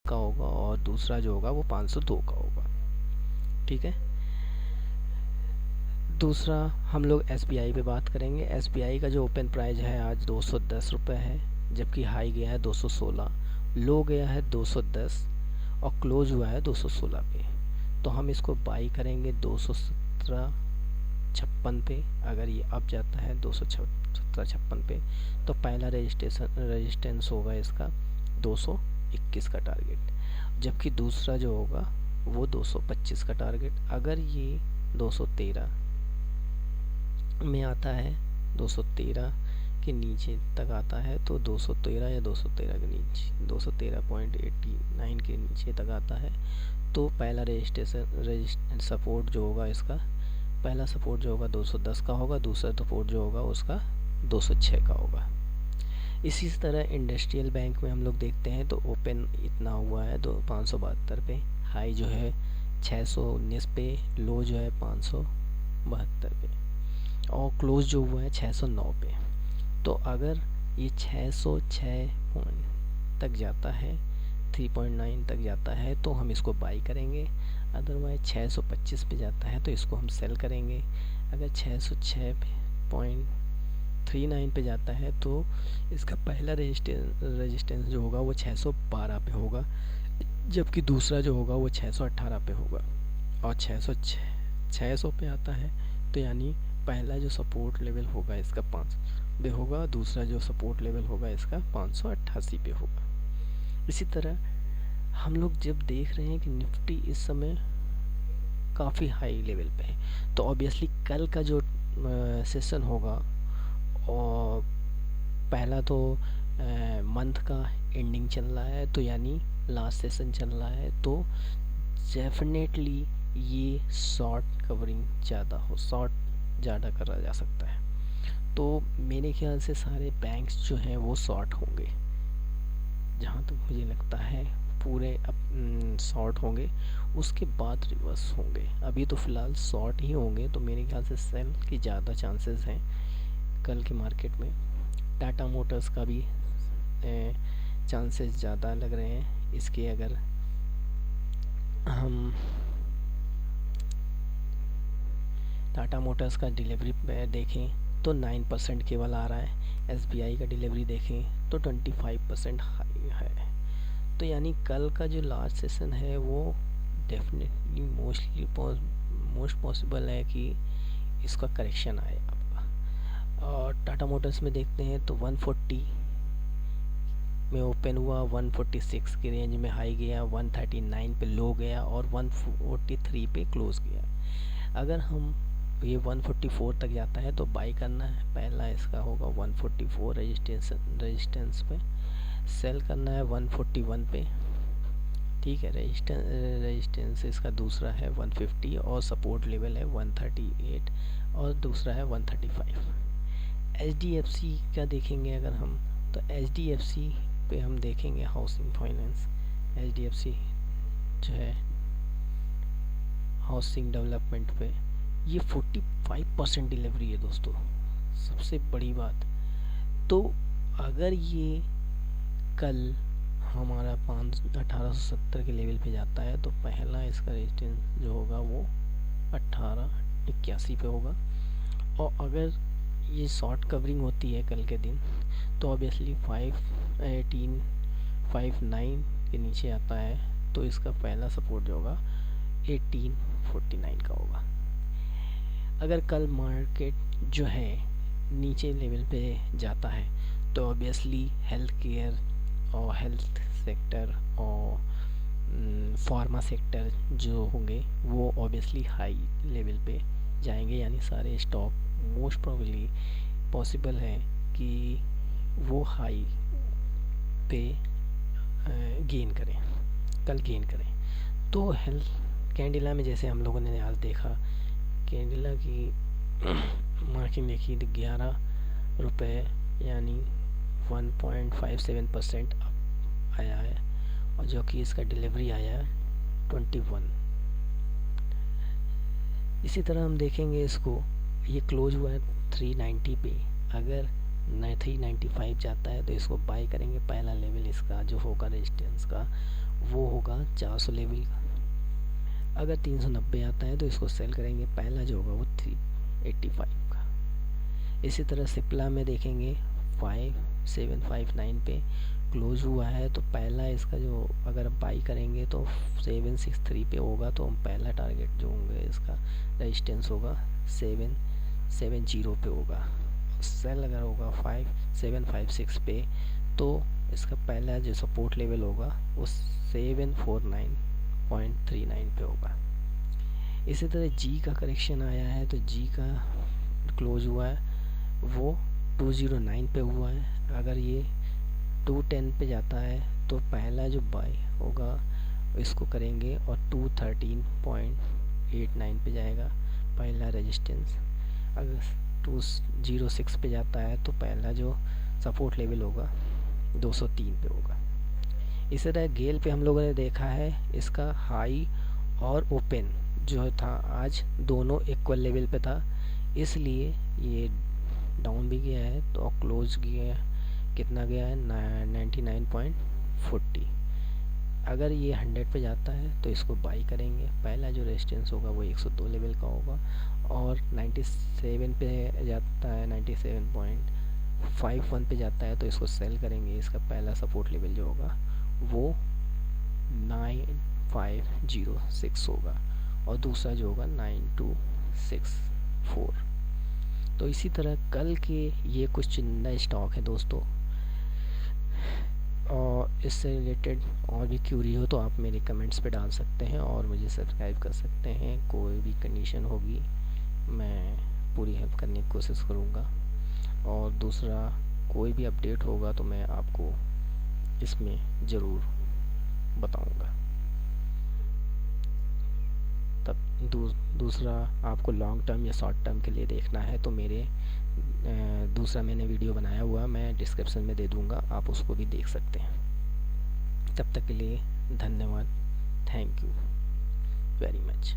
का होगा और दूसरा जो होगा वो 502 का होगा। ठीक है। दूसरा हम लोग एसबीआई पे बात करेंगे। एसबीआई का जो ओपन प्राइस है आज 210 रुपये है, जबकि हाई गया है 216, लो गया है 210 और क्लोज हुआ है 216 पे। तो हम इसको बाई करेंगे 217.56 पे। अगर ये अप जाता है 217.56 पे तो पहला रेजिस्टेंस होगा इसका 221 का टारगेट, जबकि दूसरा जो होगा वो 225 का टारगेट। अगर ये 213 में आता है, 213 के नीचे तक आता है तो 213 या 213 के नीचे 213.89 के नीचे तक आता है तो पहला रजिस्ट्रेशन सपोर्ट जो होगा इसका, पहला सपोर्ट जो होगा 210 का होगा, दूसरा सपोर्ट जो होगा उसका 206 का होगा। इसी तरह इंडस्ट्रियल बैंक में हम लोग देखते हैं तो ओपन इतना हुआ है 572 पे, हाई जो है 619 पे, लो जो है 572 पे और क्लोज जो हुआ है 609 पे। तो अगर ये 606 पॉइंट तक जाता है, 3.9 तक जाता है तो हम इसको बाई करेंगे। अदरवाइज 625 पे जाता है तो इसको हम सेल करेंगे। अगर 606.39 पे जाता है तो इसका पहला रेजिस्टेंस जो होगा वो 612 पे होगा, जबकि दूसरा जो होगा वो 618 पे होगा। और 600 पे आता है तो यानी पहला जो सपोर्ट लेवल होगा इसका 5 पे होगा, दूसरा जो सपोर्ट लेवल होगा इसका 588 पे होगा। इसी तरह हम लोग जब देख रहे हैं कि निफ्टी इस समय काफ़ी हाई लेवल पे है तो ऑब्वियसली कल का जो सेशन होगा, और पहला तो मंथ का एंडिंग चल रहा है तो यानी लास्ट सेशन चल रहा है तो डेफिनेटली ये शॉर्ट कवरिंग ज़्यादा करा जा सकता है। तो मेरे ख्याल से सारे बैंक्स जो हैं वो शॉर्ट होंगे, जहाँ तक मुझे लगता है पूरे शॉर्ट होंगे, उसके बाद रिवर्स होंगे। अभी तो फ़िलहाल शॉर्ट ही होंगे तो मेरे ख्याल से सेल की ज़्यादा चांसेस हैं कल के मार्केट में। टाटा मोटर्स का भी चांसेस ज़्यादा लग रहे हैं इसके। अगर हम टाटा मोटर्स का डिलीवरी देखें तो 9% केवल आ रहा है, एसबीआई का डिलीवरी देखें तो 25% हाई है। तो यानी कल का जो लास्ट सेशन है वो डेफिनेटली मोस्ट पॉसिबल है कि इसका करेक्शन आए आपका। और टाटा मोटर्स में देखते हैं तो 140 में ओपन हुआ, 146 की रेंज में हाई गया, 139 पे लो गया और 143 पे क्लोज गया। अगर हम ये 144 तक जाता है तो बाई करना है, पहला इसका होगा 144 रेजिस्टेंस पे, सेल करना है 141 पे। ठीक है, रेजिस्टेंस इसका दूसरा है 150 और सपोर्ट लेवल है 138 और दूसरा है 135। एचडीएफसी का देखेंगे अगर हम तो एचडीएफसी पे हम देखेंगे हाउसिंग फाइनेंस, एचडीएफसी जो है हाउसिंग डेवलपमेंट पे ये 45% डिलीवरी है दोस्तों, सबसे बड़ी बात। तो अगर ये कल हमारा 1870 के लेवल पे जाता है तो पहला इसका रेजिस्टेंस जो होगा वो 1881 पे होगा। और अगर ये शॉर्ट कवरिंग होती है कल के दिन तो ऑब्वियसली 1859 के नीचे आता है तो इसका पहला सपोर्ट जो होगा 1849 का होगा। अगर कल मार्केट जो है नीचे लेवल पे जाता है तो ऑब्वियसली हेल्थ केयर और हेल्थ सेक्टर और फार्मा सेक्टर जो होंगे वो ऑब्वियसली हाई लेवल पे जाएंगे, यानी सारे स्टॉक मोस्ट प्रोबेबली पॉसिबल है कि वो हाई पे गेन करें, कल गेन करें। तो हेल्थ कैंडिला में जैसे हम लोगों ने आज देखा, कैंडिला की मार्किंग देखी तो 11 रुपये यानी 1.57% आया है, और जो कि इसका डिलीवरी आया है 21। इसी तरह हम देखेंगे इसको, ये क्लोज हुआ है 390 पे। अगर 395 जाता है तो इसको बाई करेंगे। पहला लेवल इसका जो होगा रेजिस्टेंस का वो होगा 400 लेवल का। अगर 390 आता है तो इसको सेल करेंगे। पहला जो होगा वो 385 का। इसी तरह सिप्ला में देखेंगे 5759 पे क्लोज हुआ है तो पहला इसका जो अगर बाई करेंगे तो 763 पे होगा, तो हम पहला टारगेट जो होंगे इसका रेजिस्टेंस होगा 770 पे होगा। सेल अगर होगा 5756 पे तो इसका पहला जो सपोर्ट लेवल होगा वो 749.39 पे होगा। इसी तरह जी का करेक्शन आया है तो जी का क्लोज हुआ है वो 209 पे हुआ है। अगर ये 210 पे जाता है तो पहला जो बाय होगा इसको करेंगे और 213.89 पे जाएगा पहला रेजिस्टेंस। अगर 206 पे जाता है तो पहला जो सपोर्ट लेवल होगा 203 पे होगा। इसी तरह गेल पे हम लोगों ने देखा है इसका हाई और ओपन जो था आज दोनों इक्वल लेवल पे था, इसलिए ये डाउन भी गया है तो क्लोज गया कितना गया है 99.40। अगर ये 100 पे जाता है तो इसको बाई करेंगे। पहला जो रेजिस्टेंस होगा वो 102 लेवल का होगा और 97 पे जाता है 97.51 पे जाता है तो इसको सेल करेंगे। इसका पहला सपोर्ट लेवल जो होगा वो 9506 होगा और दूसरा जो होगा 9264। तो इसी तरह कल के ये कुछ चुनिंदा स्टॉक है दोस्तों, और इससे रिलेटेड और भी क्यूरी हो तो आप मेरे कमेंट्स पे डाल सकते हैं और मुझे सब्सक्राइब कर सकते हैं। कोई भी कंडीशन होगी मैं पूरी हेल्प करने की कोशिश करूँगा, और दूसरा कोई भी अपडेट होगा तो मैं आपको इसमें ज़रूर बताऊँगा। तब दूसरा आपको लॉन्ग टर्म या शॉर्ट टर्म के लिए देखना है तो मेरे दूसरा मैंने वीडियो बनाया हुआ मैं डिस्क्रिप्शन में दे दूँगा, आप उसको भी देख सकते हैं। तब तक के लिए धन्यवाद। Thank you very much.